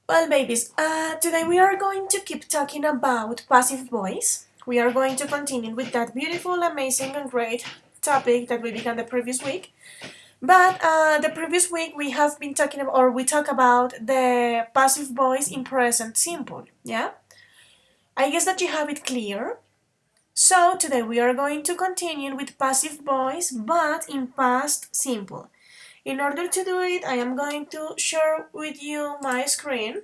Well, babies, today we are going to keep talking about passive voice. We are going to continue with that beautiful, amazing, and great topic that we began the previous week. But the previous week we have been talking about, or we talk about the passive voice in present simple. Yeah, I guess that you have it clear. So today we are going to continue with passive voice, but in past simple. In order to do it, I am going to share with you my screen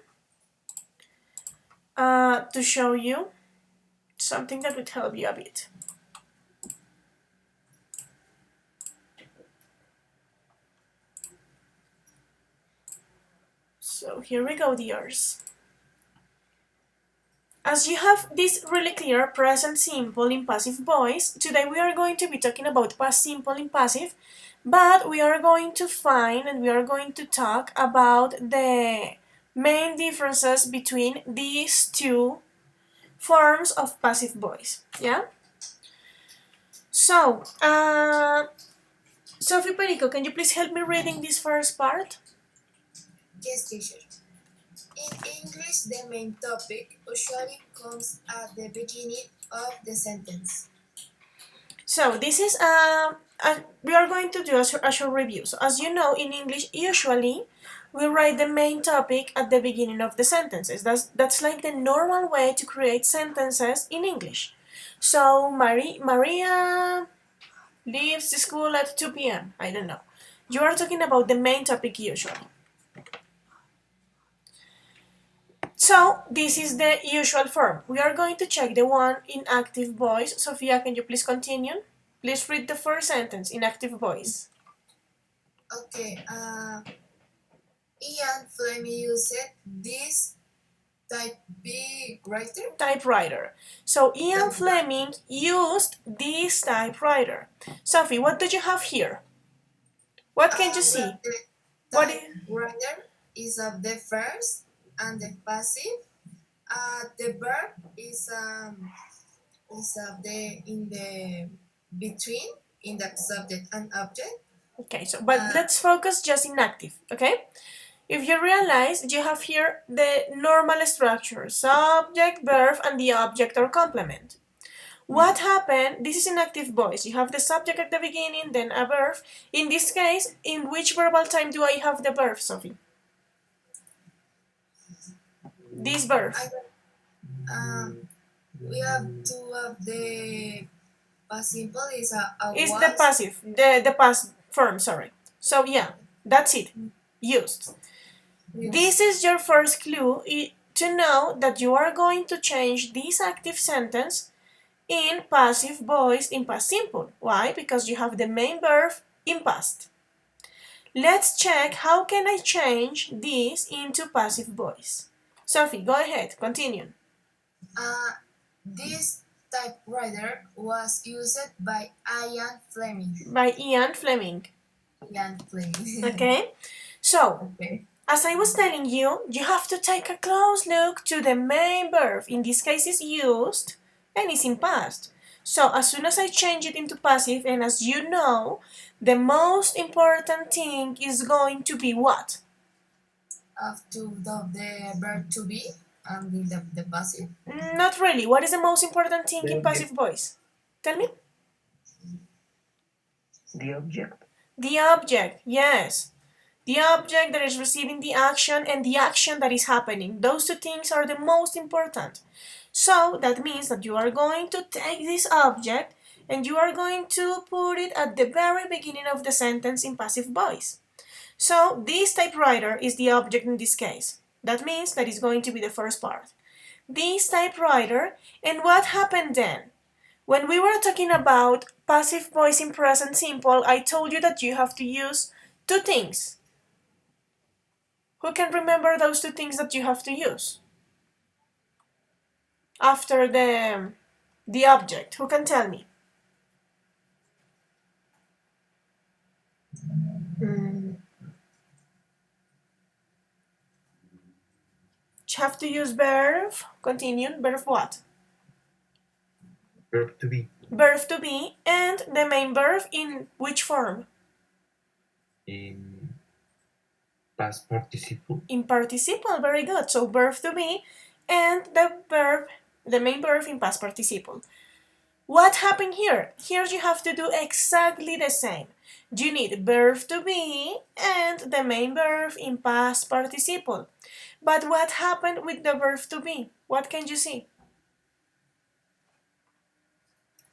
to show you something that would help you a bit. So here we go, dears. As you have this really clear present simple in passive voice, today we are going to be talking about past simple in passive, but we are going to find and we are going to talk about the main differences between these two forms of passive voice. Yeah? So, Sophie Perico, can you please help me reading this first part? Yes, teacher. In English, the main topic usually comes at the beginning of the sentence. So this is we are going to do a short review. So as you know, in English, usually we write the main topic at the beginning of the sentences. That's like the normal way to create sentences in English. So Maria leaves the school at 2 p.m. I don't know. You are talking about the main topic usually. So this is the usual form. We are going to check the one in active voice. Sophia, can you please continue? Please read the first sentence in active voice. Okay, Ian Fleming used this Typewriter. So Ian typewriter. Fleming used this typewriter. Sophie, what do you have here? What can you Well, see? the What is, typewriter is of the first and the passive. The verb is of the in the between in the subject and object. okay, so but let's focus just in active, okay? If you realize, you have here the normal structure, subject, verb, and the object or complement. What happened? This is in active voice. You have the subject at the beginning, then a verb. In this case, in which verbal time do I have the verb, Sophie? This verb. We have two of the past simple is a Is was. the passive, the past form, sorry. So yeah, that's it. Used. This is your first clue to know that you are going to change this active sentence in passive voice in past simple. Why? Because you have the main verb in past. Let's check how can I change this into passive voice. Sophie, go ahead, continue. This typewriter was used by Ian Fleming. By Ian Fleming. Ian Fleming. Okay? So, Okay. as I was telling you, you have to take a close look to the main verb. In this case, it's used and it's in past. So as soon as I change it into passive, and as you know, the most important thing is going to be what? After the verb to be and the passive. Not really. What is the most important thing in passive voice? Tell me. The object. The object, yes. The object that is receiving the action and the action that is happening. Those two things are the most important. So that means that you are going to take this object and you are going to put it at the very beginning of the sentence in passive voice. So this typewriter is the object in this case. That means that is going to be the first part. This typewriter, and what happened then? When we were talking about passive voice in present simple, I told you that you have to use two things. Who can remember those two things that you have to use? After the object, who can tell me? You have to use verb, continue, verb what? Verb to be. Verb to be, and the main verb in which form? In Past participle. In participle, very good. So verb to be and the main verb in past participle. What happened here? Here you have to do exactly the same. You need verb to be and the main verb in past participle. But what happened with the verb to be? What can you see?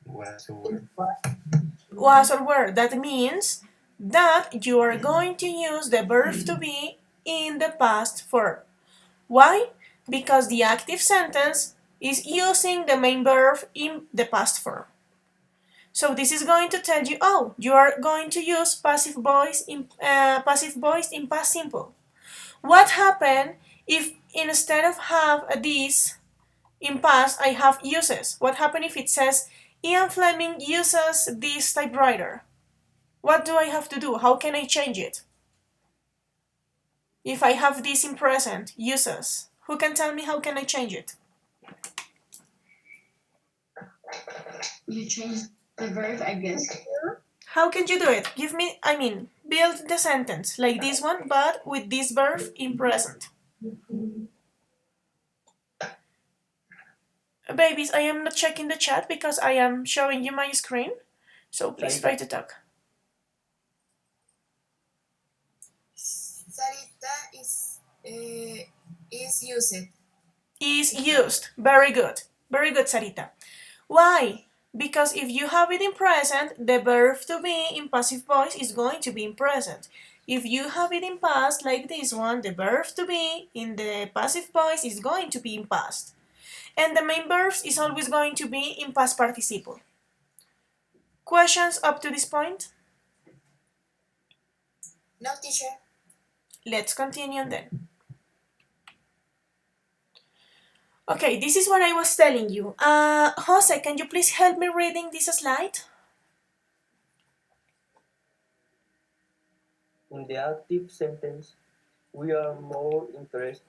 Was a word. Was or were. That means that you are going to use the verb to be in the past form. Why? Because the active sentence is using the main verb in the past form. So this is going to tell you, oh, you are going to use passive voice in past simple. What happened if instead of have this in past I have uses? What happened if it says Ian Fleming uses this typewriter? What do I have to do? How can I change it? If I have this in present, uses, who can tell me how can I change it? You change the verb, I guess. How can you do it? Give me, build the sentence like this one, but with this verb in present. Babies, I am not checking the chat because I am showing you my screen. So please try to talk. Sarita is used. Is used. Very good. Very good, Sarita. Why? Because if you have it in present, the verb to be in passive voice is going to be in present. If you have it in past, like this one, the verb to be in the passive voice is going to be in past. And the main verb is always going to be in past participle. Questions up to this point? No, teacher. Let's continue then. Okay, this is what I was telling you. Jose, can you please help me reading this slide? In the active sentence, we are more interested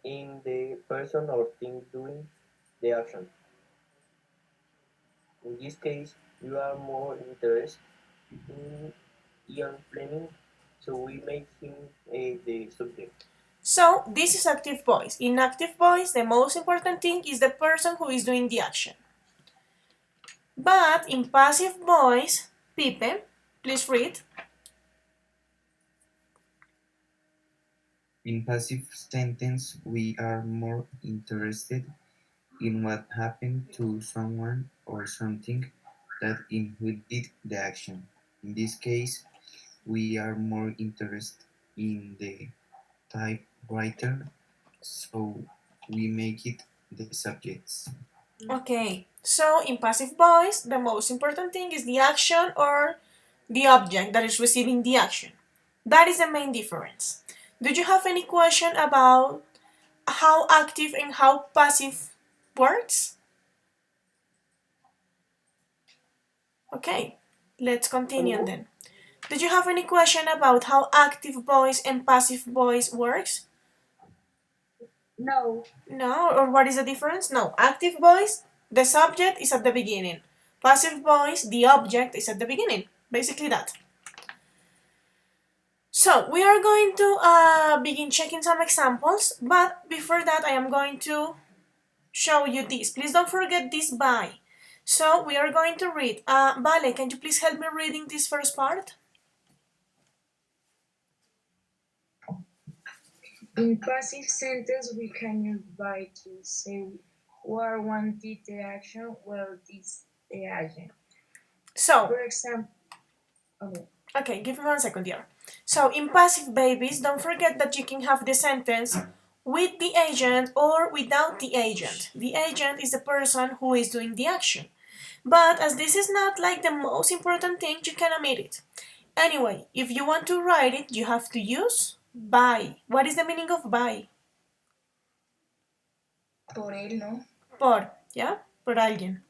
in the person or thing doing the action. In this case, you are more interested in Ian Fleming, so we make him the subject. So this is active voice. In active voice, the most important thing is the person who is doing the action. But in passive voice, Pipe, please read. In passive sentence, we are more interested in what happened to someone or something than in who did the action. In this case, we are more interested in the typewriter, so we make it the subjects. Okay, so in passive voice, the most important thing is the action or the object that is receiving the action. That is the main difference. Do you have any question about how active and how passive works? Okay, let's continue then. Did you have any question about how active voice and passive voice works? No. No, or what is the difference? No, active voice, the subject is at the beginning. Passive voice, the object is at the beginning. Basically that. So we are going to begin checking some examples, but before that I am going to show you this. Please don't forget this by. So we are going to read. Vale, can you please help me reading this first part? In passive sentence, we can use by to say where one did the action, well, this the agent. So, For example, okay, give me 1 second here. So in passive babies, don't forget that you can have the sentence with the agent or without the agent. The agent is the person who is doing the action. But as this is not like the most important thing, you can omit it. Anyway, if you want to write it, you have to use by. What is the meaning of by? Por él, no. Por, yeah? Por alguien.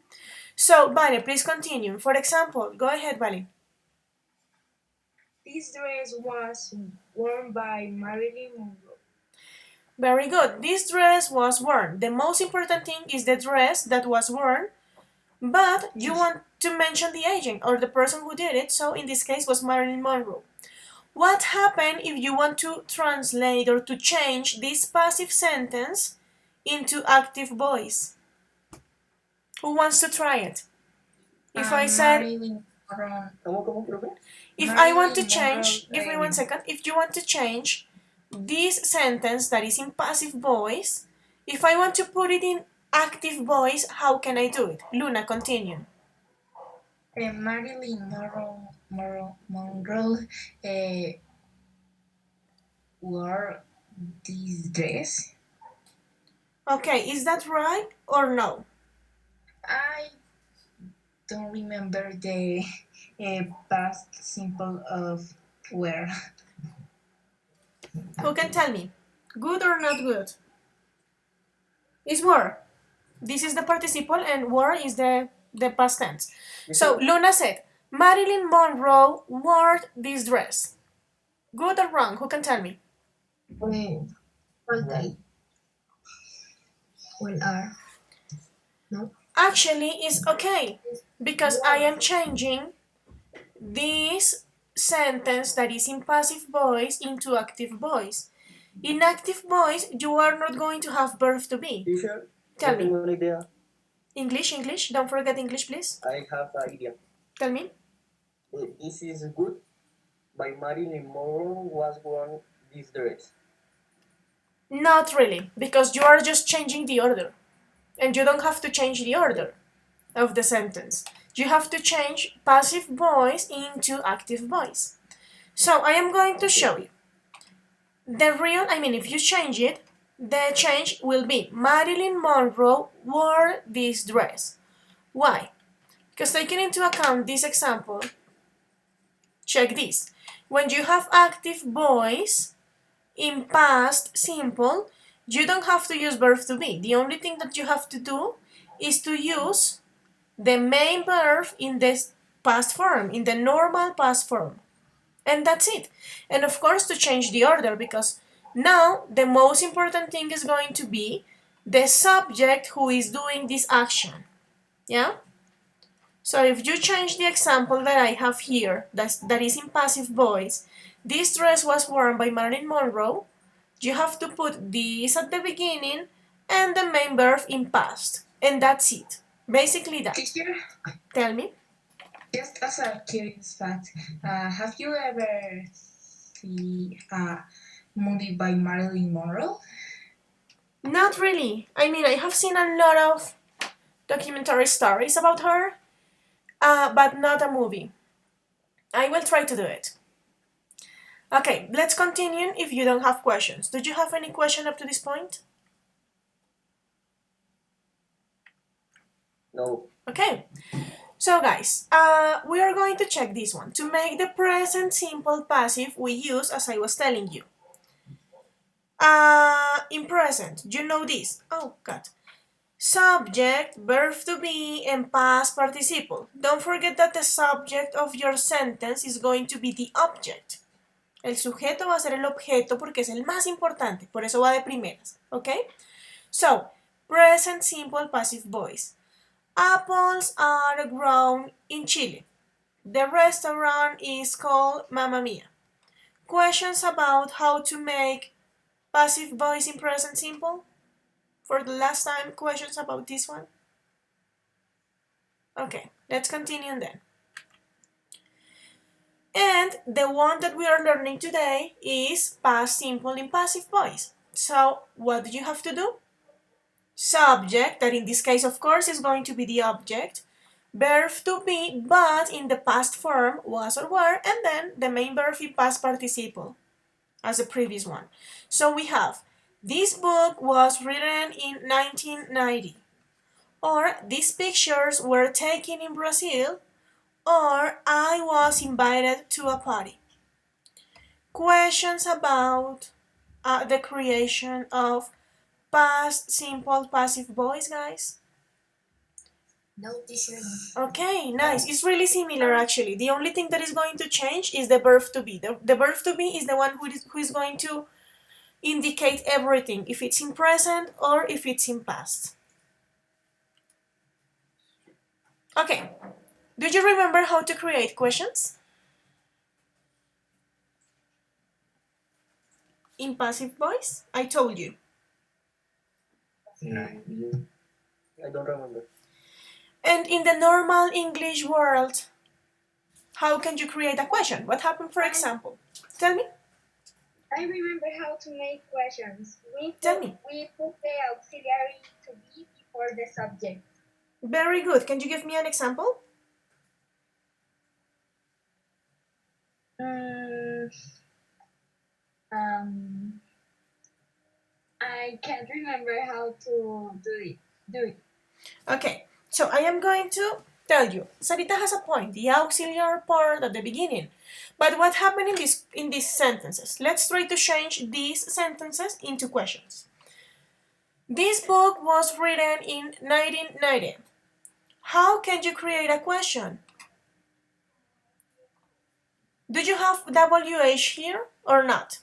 So, Vale, please continue. For example, go ahead, Vale. this dress was worn by Marilyn Monroe. Very good. This dress was worn. The most important thing is the dress that was worn, but you want to mention the agent or the person who did it, so in this case was Marilyn Monroe. What happens if you want to translate or to change this passive sentence into active voice? Who wants to try it? If I said, Marilyn Monroe. ¿Cómo, profe? if I want to Marilyn Monroe. change, give me 1 second, if you want to change this sentence that is in passive voice, if I want to put it in active voice, how can I do it? Luna, continue. Marilyn Monroe wore this dress. Okay, is that right or no? I don't remember the past simple of wear. Who can tell me? Good or not good? It's were. This is the participle and were is the past tense. So Luna said, Marilyn Monroe wore this dress. Good or wrong? Who can tell me? All day. Well, are. No. Actually, it's okay because I am changing this sentence that is in passive voice into active voice. In active voice, you are not going to have verb to be. Teacher, Tell me. tengo una idea. English. Don't forget English, please. I have an idea. Tell me. This is good. By Marilyn Monroe was worn this dress. Not really, because you are just changing the order. And you don't have to change the order of the sentence. You have to change passive voice into active voice. So I am going to show you. If you change it, the change will be Marilyn Monroe wore this dress. Why? Because taking into account this example, check this. When you have active voice in past simple, you don't have to use verb to be. The only thing that you have to do is to use the main verb in the past form, in the normal past form. And that's it. And of course to change the order, because now the most important thing is going to be the subject who is doing this action. Yeah? So if you change the example that I have here, that is in passive voice, this dress was worn by Marilyn Monroe, you have to put this at the beginning and the main verb in past. And that's it. Basically that. Teacher, Tell me. just as a curious fact, have you ever seen a movie by Marilyn Monroe? Not really. I have seen a lot of documentary stories about her, but not a movie. I will try to do it. Okay, let's continue if you don't have questions. Do you have any question up to this point? No. Okay. So guys, we are going to check this one. To make the present simple passive, we use, as I was telling you. In present, you know this. Oh, God. Subject, verb to be, and past participle. Don't forget that the subject of your sentence is going to be the object. El sujeto va a ser el objeto porque es el más importante, por eso va de primeras, okay? So, present simple passive voice. Apples are grown in Chile. The restaurant is called Mamma Mia. Questions about how to make passive voice in present simple? For the last time, questions about this one? Okay, let's continue then. And the one that we are learning today is past simple in passive voice. So what do you have to do? Subject, that in this case of course is going to be the object, verb to be, but in the past form, was or were, and then the main verb in past participle, as the previous one. So we have, this book was written in 1990, or these pictures were taken in Brazil, or I was invited to a party. Questions about the creation of past simple passive voice, guys? No, teacher. Okay, nice. It's really similar actually. The only thing that is going to change is the verb to be. The verb to be is the one who is going to indicate everything, if it's in present or if it's in past. Okay, do you remember how to create questions? in passive voice? I told you. No. I don't remember. And in the normal English world, how can you create a question? What happened, for example? Tell me. I remember how to make questions. Tell me. We put the auxiliary to be before the subject. Very good. Can you give me an example? I can't remember how to do it. Okay, so I am going to tell you. Sarita has a point, the auxiliary part at the beginning. But what happened in these sentences? Let's try to change these sentences into questions. This book was written in 1990. How can you create a question? Do you have WH here or not?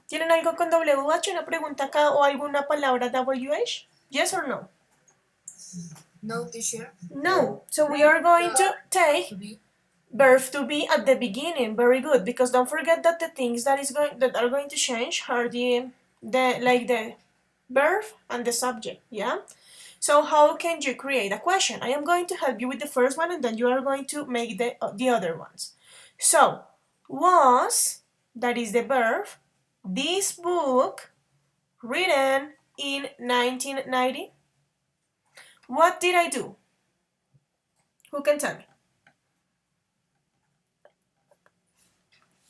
¿Tienen algo con WH, una pregunta acá o alguna palabra WH? Yes or no? No, teacher. No. So we are going to take To be. verb to be at the beginning. Very good, because don't forget that the things that are going to change are the verb and the subject. Yeah. So how can you create a question? I am going to help you with the first one, and then you are going to make the other ones. So was, that is the verb, this book written in 1990. What did I do? Who can tell me?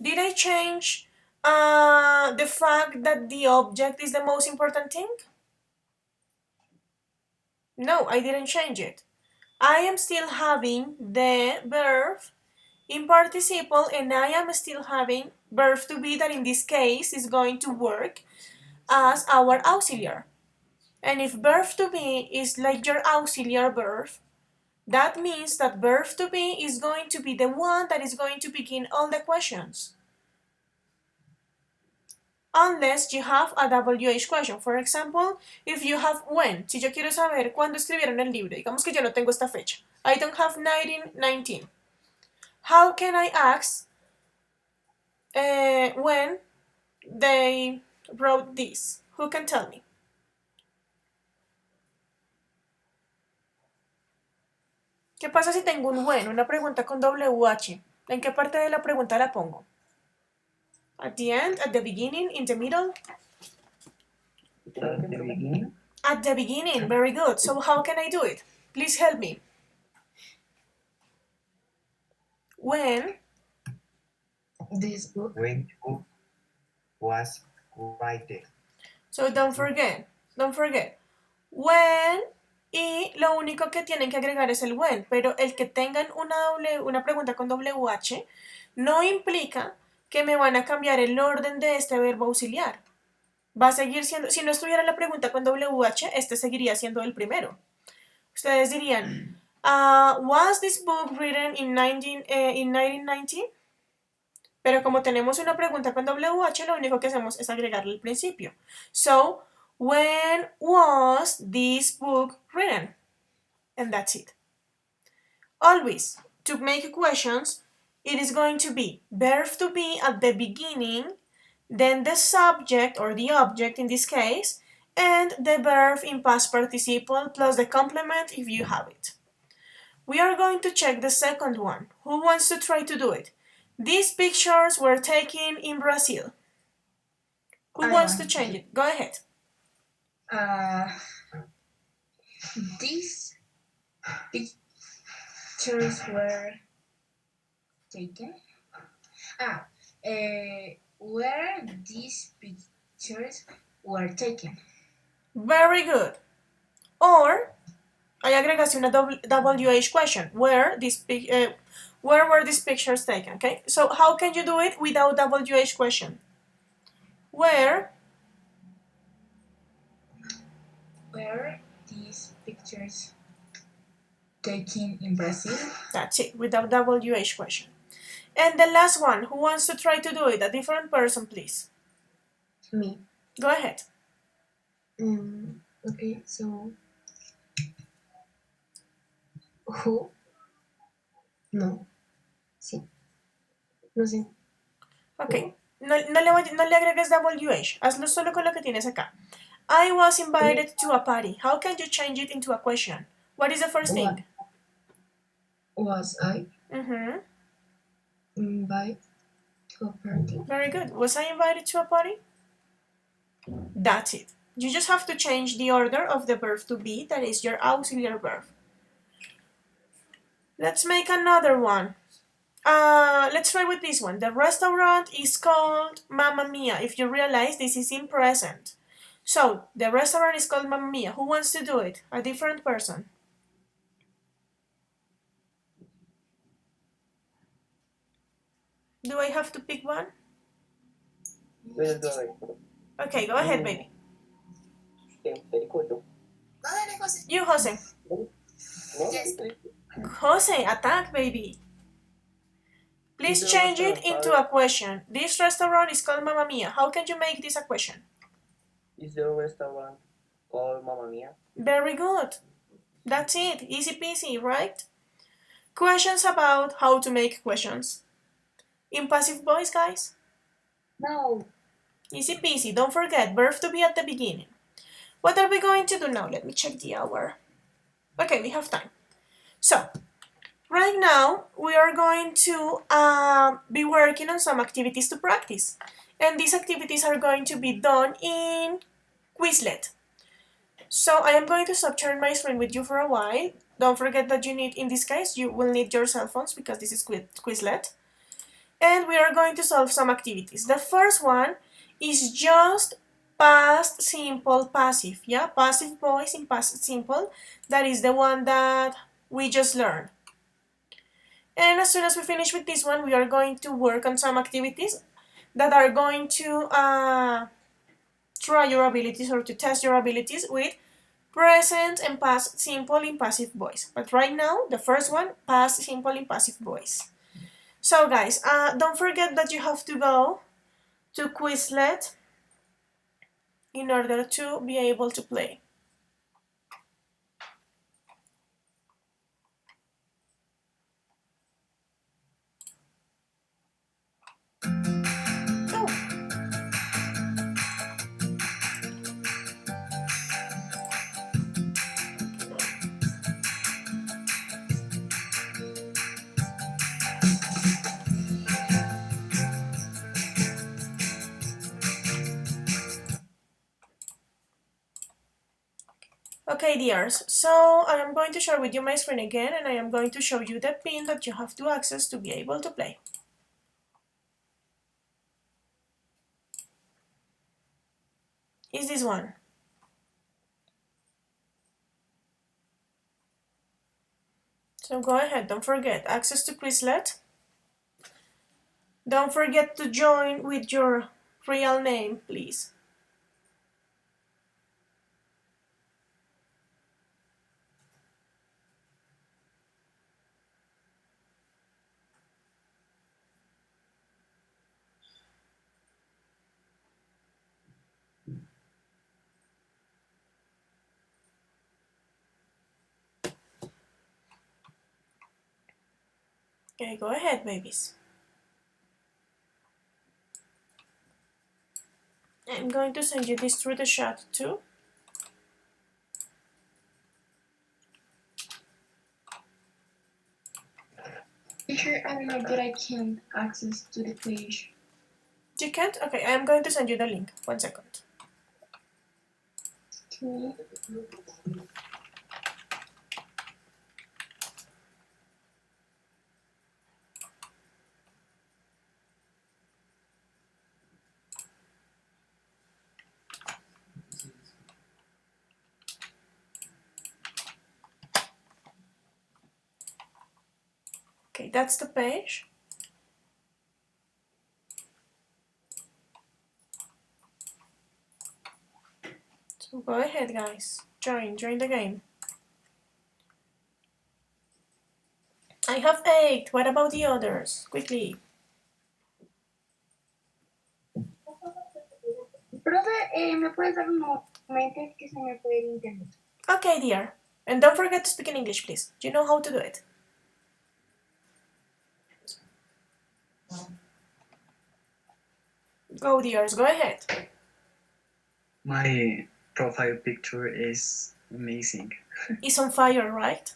Did I change the fact that the object is the most important thing? No, I didn't change it. I am still having the verb in participle, and I am still having verb to be, that in this case is going to work as our auxiliary. And if verb to be is like your auxiliary verb, that means that verb to be is going to be the one that is going to begin all the questions. Unless you have a WH question. For example, if you have when. Si yo quiero saber cuándo escribieron el libro, digamos que yo no tengo esta fecha. I don't have 1919. How can I ask when they wrote this? Who can tell me? ¿Qué pasa si tengo un when, una pregunta con WH? ¿En qué parte de la pregunta la pongo? At the end, at the beginning, in the middle? At the beginning? At the beginning, very good. So how can I do it? Please help me. When This book. When the book was written. So don't forget. When y lo único que tienen que agregar es el when, pero el que tengan una pregunta con WH no implica que me van a cambiar el orden de este verbo auxiliar. Va a seguir siendo, si no estuviera la pregunta con WH, este seguiría siendo el primero. Ustedes dirían, was this book written in 1990? Pero como tenemos una pregunta con WH, lo único que hacemos es agregarle el principio. So, when was this book written? And that's it. Always, to make questions, it is going to be verb to be at the beginning, then the subject or the object in this case, and the verb in past participle plus the complement if you have it. We are going to check the second one. Who wants to try to do it? These pictures were taken in Brazil. Who wants to change it? Go ahead. These pictures were taken. Where these pictures were taken. Very good. Or, hay agregación a WH question. Where were these pictures taken? Okay. So how can you do it without WH question? Where These pictures taken in Brazil? That's it, without WH question. And the last one, who wants to try to do it? A different person, please. Me. Go ahead. Okay, so who? No. Sí. No sé. Ok, no le agregues WH, hazlo solo con lo que tienes acá. I was invited to a party. How can you change it into a question? What is the first thing? Was I Mm-hmm. invited to a party? Very good. Was I invited to a party? That's it. You just have to change the order of the verb to be, that is your auxiliary verb. Let's make another one. Let's try with this one. The restaurant is called Mamma Mia. If you realize, this is in present. So, the restaurant is called Mamma Mia. Who wants to do it? A different person. Do I have to pick one? Pero suave. Okay, go ahead, baby. Federico, yo. No, dale, José. You, Jose. No, Yes. Jose, attack, baby. Please Is the change it restaurant into a question. This restaurant is called Mamma Mia. How can you make this a question? Is the restaurant called Mamma Mia? Very good. That's it. Easy peasy, right? Questions about how to make questions. In passive voice, guys? No. Easy peasy. Don't forget, verb to be at the beginning. What are we going to do now? Let me check the hour. Okay, we have time. So, right now, we are going to be working on some activities to practice. And these activities are going to be done in Quizlet. So I am going to stop sharing my screen with you for a while. Don't forget that you need, in this case, you will need your cell phones because this is Quizlet. And we are going to solve some activities. The first one is just past simple passive. Yeah, passive voice in past simple. That is the one that we just learned. And as soon as we finish with this one, we are going to work on some activities that are going to try your abilities or to test your abilities with present and past simple in passive voice. But right now, the first one, past simple in passive voice. So guys, don't forget that you have to go to Quizlet in order to be able to play. Oh, okay, dears. So I am going to share with you my screen again, and I am going to show you the pin that you have to access to be able to play. Is this one? So go ahead, don't forget, access to Quizlet. Don't forget to join with your real name, please. Okay, go ahead, babies. I'm going to send you this through the chat too. Teacher, I don't know, but I can't access to the page. You can't? Okay, I'm going to send you the link. 1 second. Okay. Okay, that's the page. So go ahead, guys. Join the game. I have 8. What about the others? Quickly. Profe, ¿me puedes dar un momento? Es que se me fue el internet. Okay, dear. And don't forget to speak in English, please. You know how to do it. Go, dears, go ahead. My profile picture is amazing. It's on fire, right?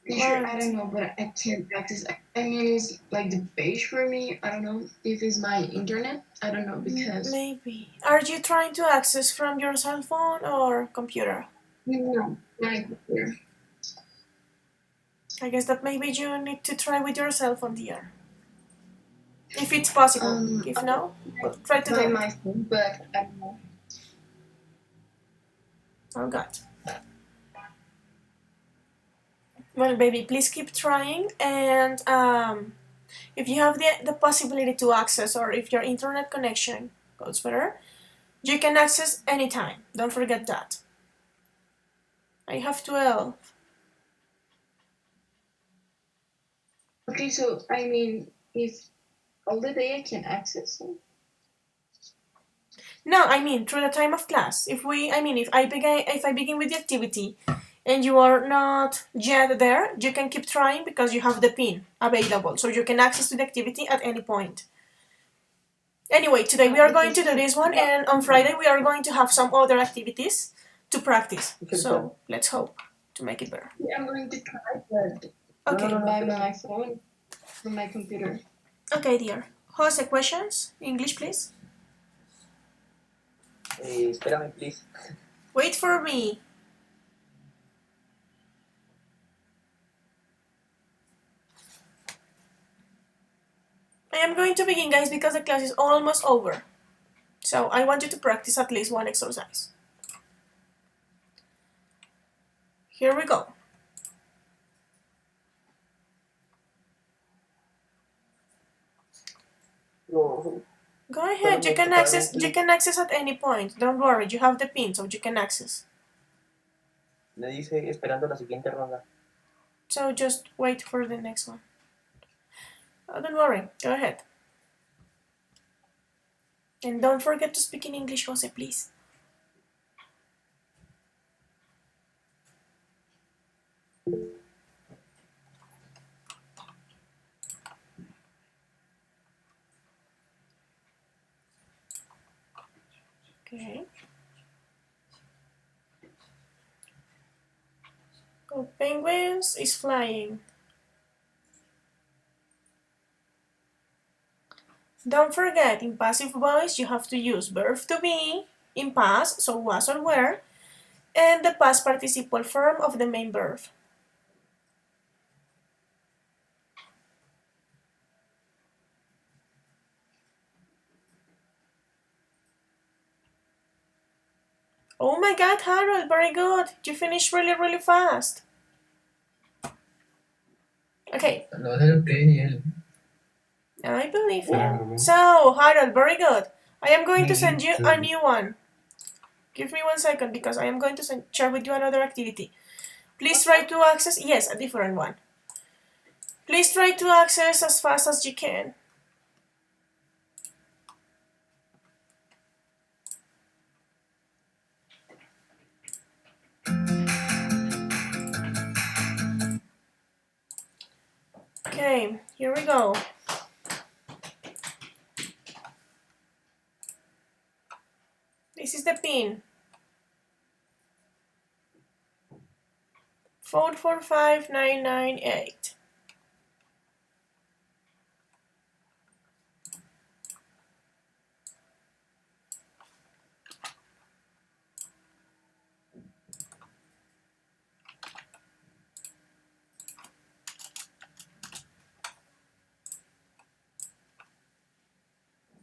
Teacher, I Right. don't know, but I can't practice. I mean, it's like the page for me. I don't know if it's my internet. I don't know because Maybe. Are you trying to access from your cell phone or computer? no, my computer. I guess that maybe you need to try with your cell phone, dear. If it's possible. If Okay, no, well, try to do by it. my phone, but I don't know. Oh God. Well, baby, please keep trying. And if you have the possibility to access, or if your internet connection goes better, you can access anytime. Don't forget that. I have 12. Okay, so I mean, if all the day I can access it. No, I mean through the time of class. If I begin with the activity, and you are not yet there, you can keep trying because you have the pin available, so you can access to the activity at any point. Anyway, today we are Okay, going to do so this one, and on Friday we are going to have some other activities to practice. So let's hope to make it better. yeah, I'm going to try, but Okay. by my phone, from my computer. Okay, dear. Jose, questions? English, please. Espérame, please. Wait for me. I am going to begin, guys, because the class is almost over. So I want you to practice at least one exercise. Here we go. No, Go ahead. You can access. You can access at any point. Don't worry. You have the pin, so you can access. me dice esperando la siguiente ronda. So just wait for the next one. Oh, don't worry. Go ahead. And don't forget to speak in English, Jose, please. Okay. Oh, penguins is flying. Don't forget, in passive voice, you have to use verb to be in past, so was or were, and the past participle form of the main verb. Oh my God, Harold, very good. You finished really, really fast. Okay. I believe you. So, Harold, very good. I am going to send you a new one. Give me 1 second because I am going to share with you another activity. Please try to access, yes, a different one. Please try to access as fast as you can. Okay, here we go. This is the pin. 445998.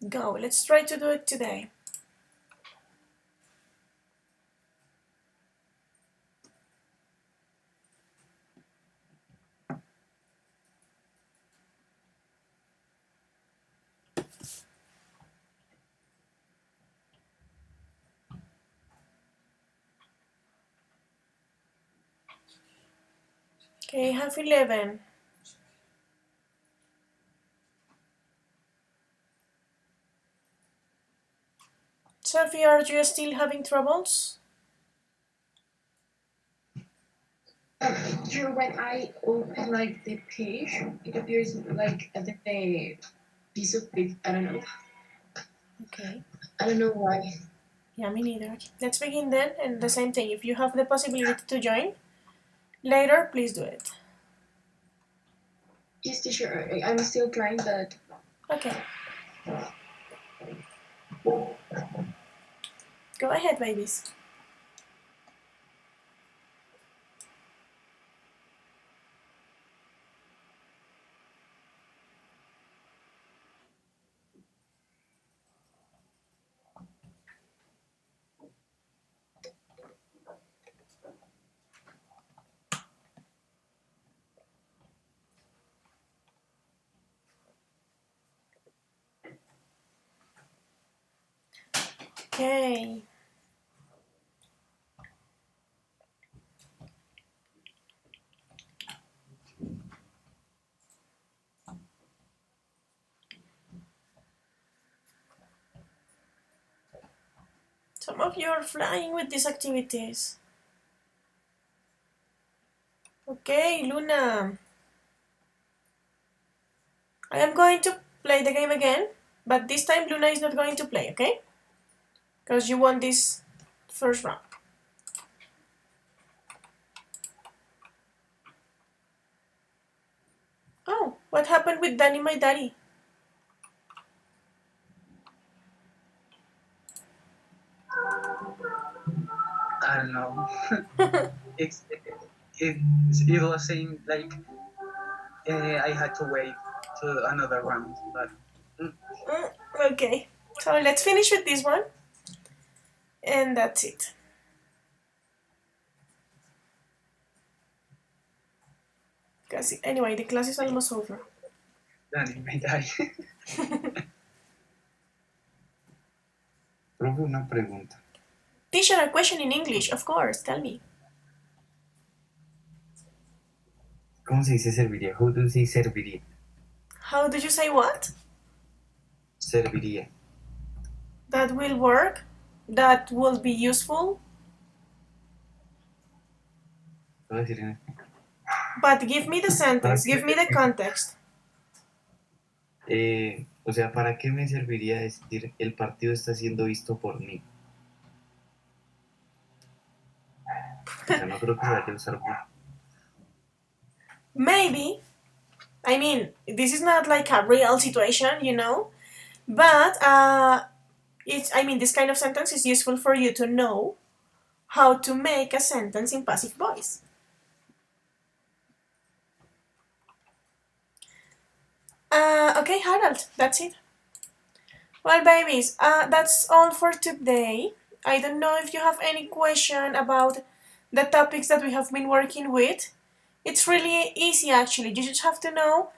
Go, let's try to do it today. Okay, half 11. Sophie, are you still having troubles? Sure, when I open like the page, it appears like the piece of paper. I don't know. Okay. I don't know why. Yeah, me neither. Okay. Let's begin then, and the same thing. If you have the possibility to join later, please do it. Yes, teacher. I'm still trying, but Okay. Go ahead, babies. Okay. Some of you are flying with these activities. Okay, Luna. I am going to play the game again, but this time Luna is not going to play, okay? Because you won this first round. Oh, what happened with Danny, my daddy? I don't know. it's it, it was saying like I had to wait to another round, but Okay, so let's finish with this one, and that's it. Because anyway, the class is almost over. then may die. Profe, una pregunta. Teacher, a question in English, of course, tell me. ¿Cómo se dice serviría? How do you say serviría? How do you say what? Serviría. That will work? That will be useful? Lo voy a decir en But give me the ¿Para sentence, qué me give me the serviría? context. O sea, ¿para qué me serviría decir el partido está siendo visto por mí? O sea, no creo que se vaya a usar mucho. Maybe. I mean, this is not like a real situation, you know, but this kind of sentence is useful for you to know how to make a sentence in passive voice. Okay, Harold, that's it. Well, babies, that's all for today. I don't know if you have any question about the topics that we have been working with. It's really easy actually. You just have to know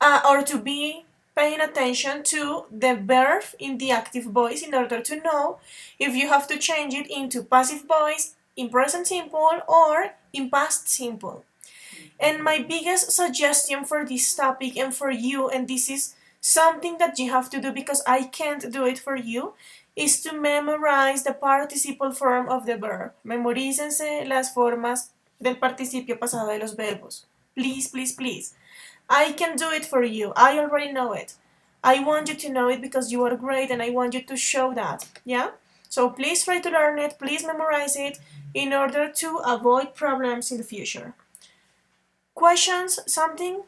or to be paying attention to the verb in the active voice in order to know if you have to change it into passive voice, in present simple, or in past simple. And my biggest suggestion for this topic and for you, and this is something that you have to do because I can't do it for you, is to memorize the participle form of the verb. Memorícense las formas del participio pasado de los verbos. Please, please, please. I can do it for you. I already know it. I want you to know it because you are great and I want you to show that. Yeah? So please try to learn it, please memorize it in order to avoid problems in the future. Questions? Something?